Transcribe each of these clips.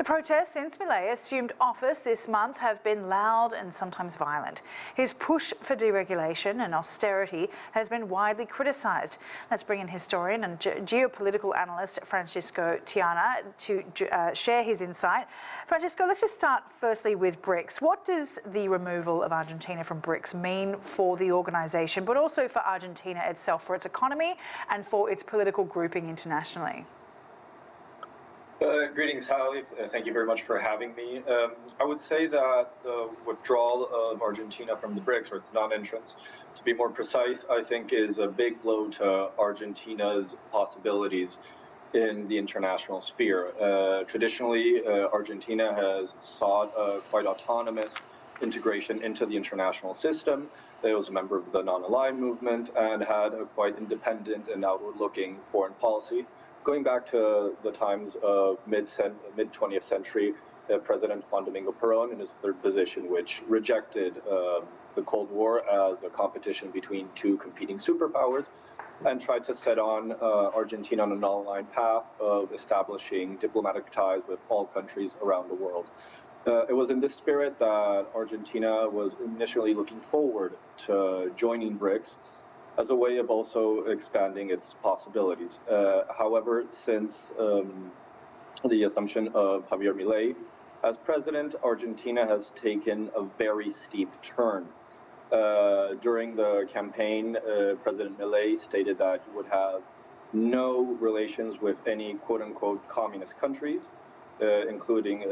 protests since Milei assumed office this month have been loud and sometimes violent. His push for deregulation and austerity has been widely criticised. Let's bring in historian and geopolitical analyst Francisco Taiana to share his insight. Francisco, let's just start firstly with BRICS. What does the removal of Argentina from BRICS mean for the organisation, but also for Argentina itself, for its economy and for its political grouping internationally? Greetings, Hallie. Thank you very much for having me. I would say that the withdrawal of Argentina from the BRICS, or its non-entrance, to be more precise, I think is a big blow to Argentina's possibilities in the international sphere. Traditionally, Argentina has sought a quite autonomous integration into the international system. It was a member of the non-aligned movement and had a quite independent and outward-looking foreign policy. Going back to the times of mid-20th century, President Juan Domingo Perón in his third position, which rejected the Cold War as a competition between two competing superpowers, and tried to set on Argentina on a non-aligned path of establishing diplomatic ties with all countries around the world. It was in this spirit that Argentina was initially looking forward to joining BRICS, as a way of also expanding its possibilities. However, since the assumption of Javier Milei as president, Argentina has taken a very steep turn. During the campaign, President Milei stated that he would have no relations with any quote-unquote communist countries, including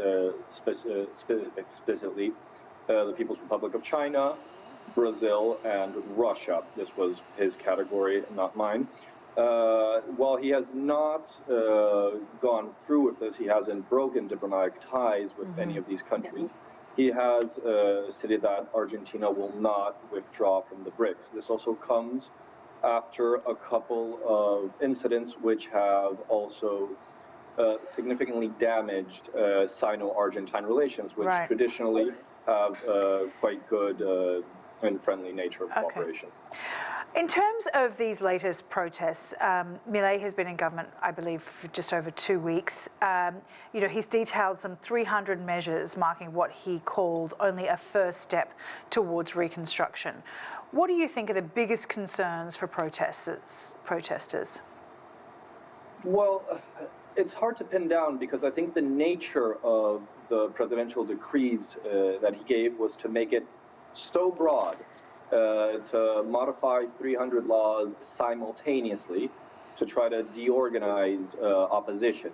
explicitly the People's Republic of China, Brazil, and Russia. This was his category, not mine. While he has not gone through with this, he hasn't broken diplomatic ties with any of these countries. He has stated that Argentina will not withdraw from the BRICS. This also comes after a couple of incidents which have also significantly damaged Sino-Argentine relations, which traditionally have quite good and friendly nature of cooperation. In terms of these latest protests, Milei has been in government, I believe, for just over 2 weeks. You know, he's detailed some 300 measures marking what he called only a first step towards reconstruction. What do you think are the biggest concerns for protesters? Well, it's hard to pin down because I think the nature of the presidential decrees that he gave was to make it so broad to modify 300 laws simultaneously to try to deorganize opposition.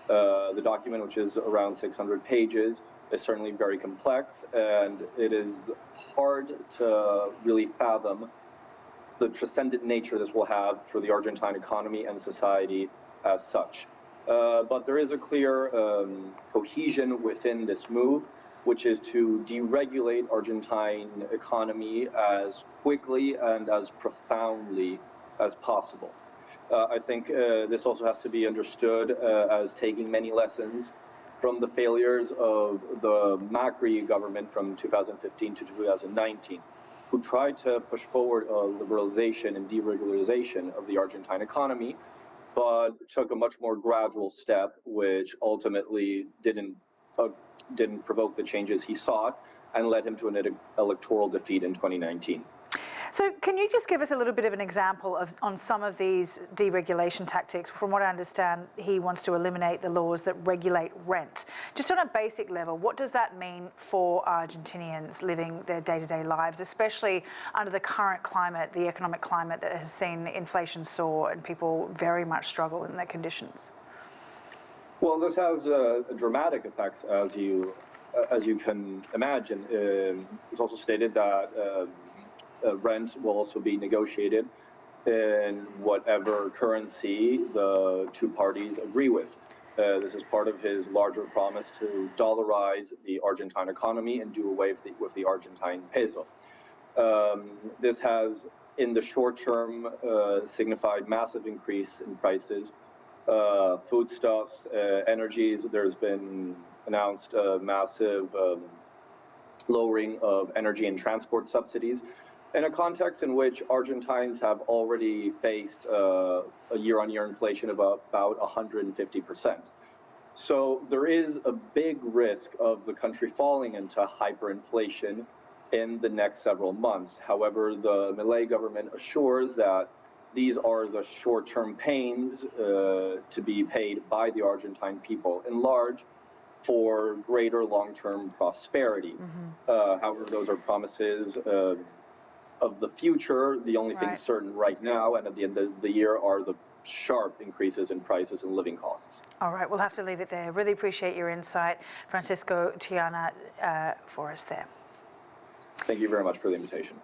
The document, which is around 600 pages, is certainly very complex, and it is hard to really fathom the transcendent nature this will have for the Argentine economy and society as such. But there is a clear cohesion within this move, which is to deregulate Argentine economy as quickly and as profoundly as possible. I think this also has to be understood as taking many lessons from the failures of the Macri government from 2015 to 2019, who tried to push forward a liberalization and deregularization of the Argentine economy, but took a much more gradual step, which ultimately didn't provoke the changes he sought and led him to an electoral defeat in 2019. So can you just give us a little bit of an example on some of these deregulation tactics? From what I understand, he wants to eliminate the laws that regulate rent. Just on a basic level, what does that mean for Argentinians living their day-to-day lives, especially under the current climate, the economic climate that has seen inflation soar and people very much struggle in their conditions? Well, this has dramatic effects, as you can imagine. It's also stated that rent will also be negotiated in whatever currency the two parties agree with. This is part of his larger promise to dollarize the Argentine economy and do away with the Argentine peso. This has, in the short term, signified massive increase in prices. Foodstuffs, energies. There's been announced a massive lowering of energy and transport subsidies in a context in which Argentines have already faced a year-on-year inflation of about 150%. So there is a big risk of the country falling into hyperinflation in the next several months. However, the Milei government assures that these are the short-term pains to be paid by the Argentine people in large for greater long-term prosperity. However, those are promises of the future. The only thing certain right now and at the end of the year are the sharp increases in prices and living costs. All right, we'll have to leave it there. Really appreciate your insight, Francisco Taiana, for us there. Thank you very much for the invitation.